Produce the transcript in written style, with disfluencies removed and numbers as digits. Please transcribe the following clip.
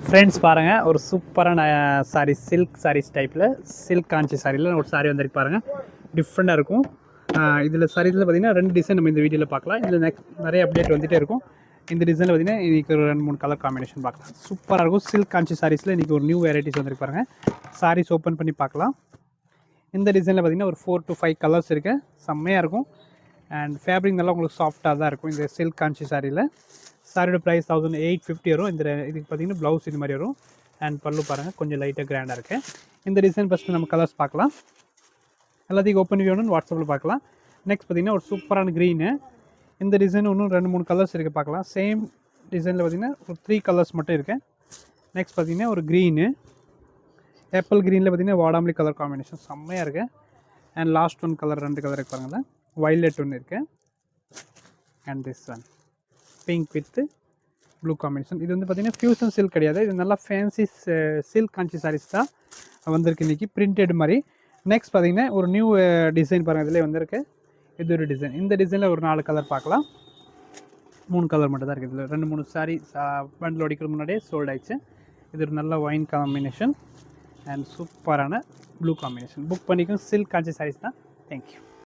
Friends பாருங்கள், ஒரு சூப்பரான சாரி, சில்க் சாரீஸ் டைப்பில் சில்க் காஞ்சி சாரியில் ஒரு சாரி வந்திருக்கு பாருங்கள். டிஃப்ரெண்ட்டாக இருக்கும். இதில் சாரீஸில் பார்த்தீங்கன்னா 2 டிசைன் நம்ம இந்த வீடியோவில் பார்க்கலாம். இதில் நிறைய அப்டேட் வந்துகிட்டே இருக்கும். இந்த டிசைனில் பார்த்தீங்கன்னா இன்றைக்கி ஒரு 2-3 கலர் காம்பினேஷன் பார்க்கலாம். சூப்பராக இருக்கும். சில்க் காஞ்சி சாரீஸில் இன்றைக்கி ஒரு நியூ வெரைட்டிஸ் வந்திருக்கு பாருங்கள். சாரீஸ் ஓப்பன் பண்ணி பார்க்கலாம். இந்த டிசைனில் பார்த்தீங்கன்னா ஒரு 4 to 5 கலர்ஸ் இருக்குது. செம்மையாக இருக்கும். அண்ட் ஃபேப்ரிக் நல்லா உங்களுக்கு சாஃப்டாக தான் இருக்கும் இந்த சில்க் காஞ்சி சாரியில். சாரியோட ப்ரைஸ் 1850 வரும். இதுக்கு பார்த்தீங்கன்னா ப்ளவுஸ் இது மாதிரி வரும். அண்ட் பல்லு பாருங்கள், கொஞ்சம் லைட்டாக கிராண்டாக இருக்குது. இந்த டிசைன் ஃபஸ்ட்டு நம்ம கலர்ஸ் பார்க்கலாம். எல்லாத்தையும் ஓப்பன் வேணும்னு வாட்ஸ்அப்பில் பார்க்கலாம். நெக்ஸ்ட் பார்த்தீங்கன்னா ஒரு சூப்பரான க்ரீனு. இந்த டிசைன் இன்னும் 2-3 கலர்ஸ் இருக்குது பார்க்கலாம். சேம் டிசைனில் பார்த்தீங்கன்னா ஒரு 3 கலர்ஸ் மட்டும் இருக்குது. நெக்ஸ்ட் பார்த்தீங்கன்னா ஒரு க்ரீனு, ஆப்பிள் க்ரீனில் பார்த்தீங்கன்னா வாடாமல்லி கலர் காம்பினேஷன் செம்மையாக இருக்குது. And last one colour 2 colour இருக்கு பாருங்கள். வயலட் ஒன்று இருக்குது. And this one pink with blue combination. இது வந்து பார்த்திங்கன்னா ஃபியூஷன் சில்க் கிடையாது. இது நல்லா ஃபேன்சி சில்க் காஞ்சி சாரீஸ் தான் வந்திருக்கு இன்றைக்கி, பிரிண்டட் மாதிரி. நெக்ஸ்ட் பார்த்திங்கன்னா ஒரு நியூ டிசைன் பாருங்கள், இதில் வந்திருக்கு. இது ஒரு டிசைன். இந்த டிசைனில் ஒரு 4 கலர் பார்க்கலாம். 3 கலர் மட்டும் தான் இருக்குது. இதில் 2-3 சாரீ பண்டில் ஒடிக்கிற முன்னாடியே சோல்ட் ஆயிடுச்சு. இது ஒரு நல்ல ஒயின் காம்பினேஷன் அண்ட் சூப்பரான ப்ளூ காம்பினேஷன். புக் பண்ணிக்கும். சில்க் காஞ்சி சாரீஸ் தான். தேங்க்யூ.